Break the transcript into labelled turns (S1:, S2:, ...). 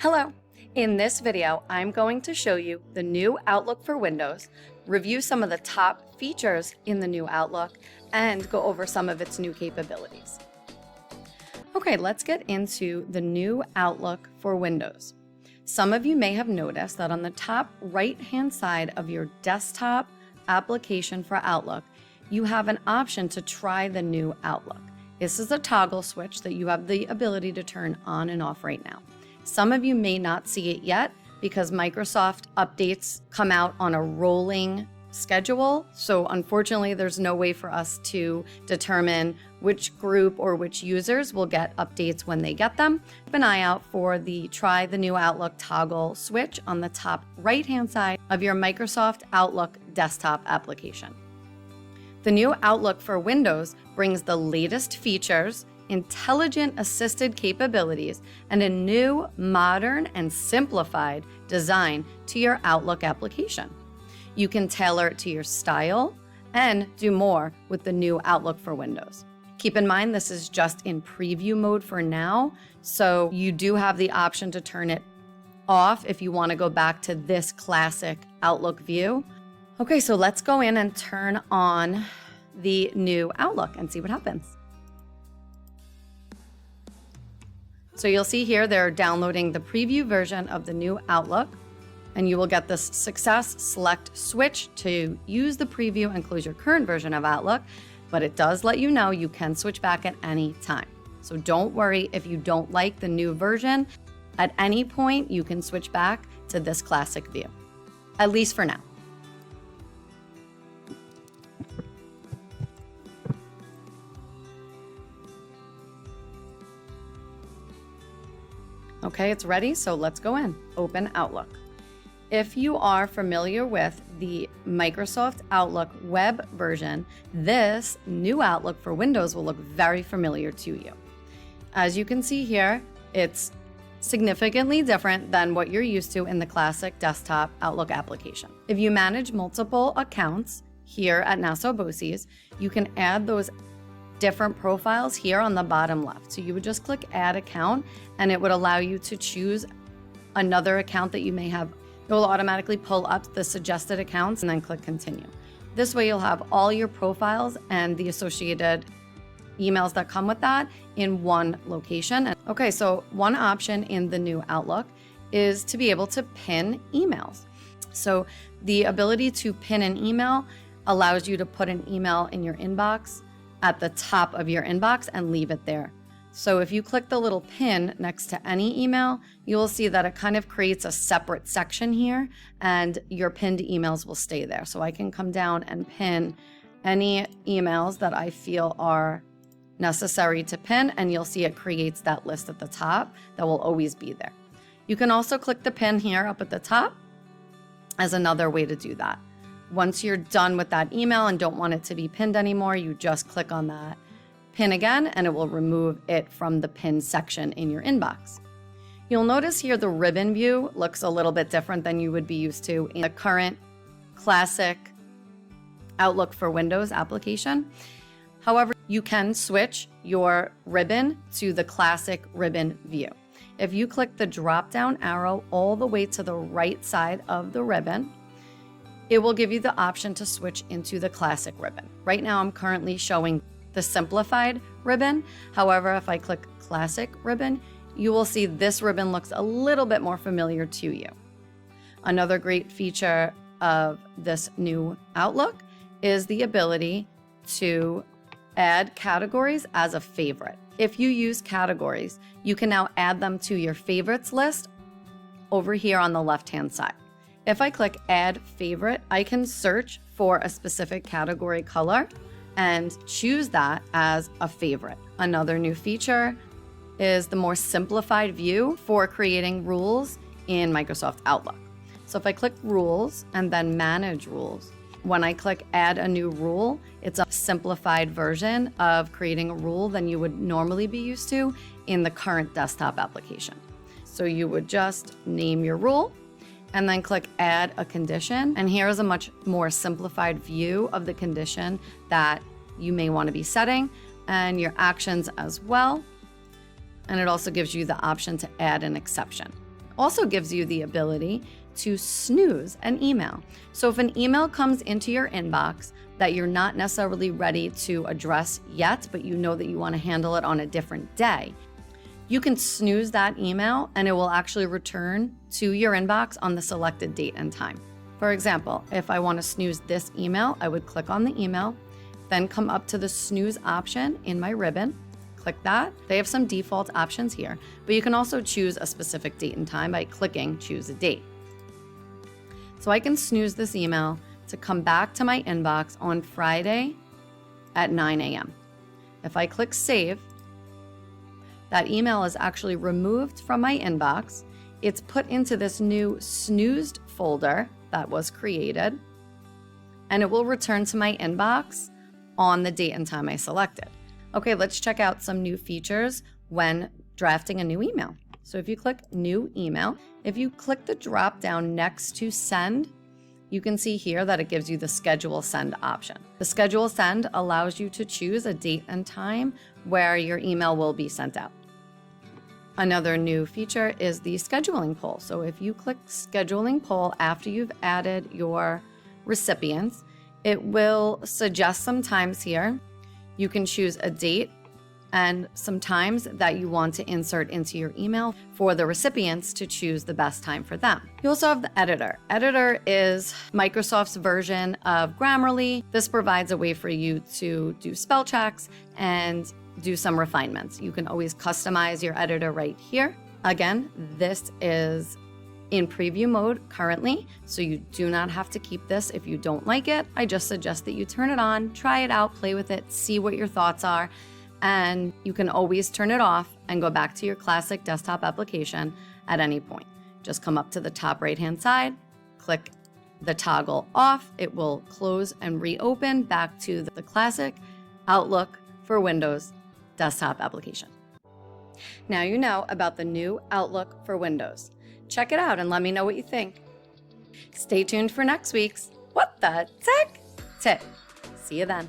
S1: Hello! In this video, I'm going to show you the new Outlook for Windows, review some of the top features in the new Outlook, and go over some of its new capabilities. Okay, let's get into the new Outlook for Windows. Some of you may have noticed that on the top right-hand side of your desktop application for Outlook, you have an option to try the new Outlook. This is a toggle switch that you have the ability to turn on and off right now. Some of you may not see it yet because Microsoft updates come out on a rolling schedule. So unfortunately, there's no way for us to determine which group or which users will get updates when they get them. Keep an eye out for the Try the New Outlook toggle switch on the top right-hand side of your Microsoft Outlook desktop application. The new Outlook for Windows brings the latest features, intelligent assisted capabilities, and a new, modern, and simplified design to your Outlook application. You can tailor it to your style and do more with the new Outlook for Windows. Keep in mind, this is just in preview mode for now, so you do have the option to turn it off if you want to go back to this classic Outlook view. Okay, so let's go in and turn on the new Outlook and see what happens. So you'll see here they're downloading the preview version of the new Outlook, and you will get this success select switch to use the preview and close your current version of Outlook, but it does let you know you can switch back at any time. So don't worry if you don't like the new version. At any point, you can switch back to this classic view, at least for now. Okay, it's ready, so let's go in. Open Outlook. If you are familiar with the Microsoft Outlook web version, this new Outlook for Windows will look very familiar to you. As you can see here, it's significantly different than what you're used to in the classic desktop Outlook application. If you manage multiple accounts here at Nassau BOCES, you can add those different profiles here on the bottom left. So you would just click Add Account, and it would allow you to choose another account that you may have. It will automatically pull up the suggested accounts and then click Continue. This way you'll have all your profiles and the associated emails that come with that in one location. Okay, so one option in the new Outlook is to be able to pin emails. So the ability to pin an email allows you to put an email in your inbox at the top of your inbox and leave it there. So if you click the little pin next to any email, you will see that it kind of creates a separate section here, and your pinned emails will stay there. So I can come down and pin any emails that I feel are necessary to pin, and you'll see it creates that list at the top that will always be there. You can also click the pin here up at the top as another way to do that. Once you're done with that email and don't want it to be pinned anymore, you just click on that pin again, and it will remove it from the pin section in your inbox. You'll notice here the ribbon view looks a little bit different than you would be used to in the current classic Outlook for Windows application. However, you can switch your ribbon to the classic ribbon view. If you click the drop-down arrow all the way to the right side of the ribbon, it will give you the option to switch into the classic ribbon. Right now, I'm currently showing the simplified ribbon. However, if I click classic ribbon, you will see this ribbon looks a little bit more familiar to you. Another great feature of this new Outlook is the ability to add categories as a favorite. If you use categories, you can now add them to your favorites list over here on the left-hand side. If I click Add Favorite, I can search for a specific category color and choose that as a favorite. Another new feature is the more simplified view for creating rules in Microsoft Outlook. So if I click Rules and then Manage Rules, when I click Add a New Rule, it's a simplified version of creating a rule than you would normally be used to in the current desktop application. So you would just name your rule, and then click Add a Condition. And here is a much more simplified view of the condition that you may want to be setting and your actions as well. And it also gives you the option to add an exception. also gives you the ability to snooze an email. So if an email comes into your inbox that you're not necessarily ready to address yet, but you know that you want to handle it on a different day, you can snooze that email and it will actually return to your inbox on the selected date and time. For example, if I want to snooze this email, I would click on the email, then come up to the snooze option in my ribbon, click that. They have some default options here, but you can also choose a specific date and time by clicking choose a date. So I can snooze this email to come back to my inbox on Friday at 9 a.m. If I click save, that email is actually removed from my inbox. It's put into this new snoozed folder that was created, and it will return to my inbox on the date and time I selected. Okay, let's check out some new features when drafting a new email. So if you click new email, if you click the drop down next to send, you can see here that it gives you the schedule send option. The schedule send allows you to choose a date and time where your email will be sent out. Another new feature is the scheduling poll. So if you click scheduling poll after you've added your recipients, it will suggest some times here. You can choose a date and some times that you want to insert into your email for the recipients to choose the best time for them. You also have the editor. Editor is Microsoft's version of Grammarly. This provides a way for you to do spell checks and do some refinements. You can always customize your editor right here. Again, this is in preview mode currently, so you do not have to keep this if you don't like it. I just suggest that you turn it on, try it out, play with it, see what your thoughts are, and you can always turn it off and go back to your classic desktop application at any point. Just come up to the top right-hand side, click the toggle off. It will close and reopen back to the classic Outlook for Windows desktop application. Now you know about the new Outlook for Windows. Check it out and let me know what you think. Stay tuned for next week's What the Tech Tip. See you then.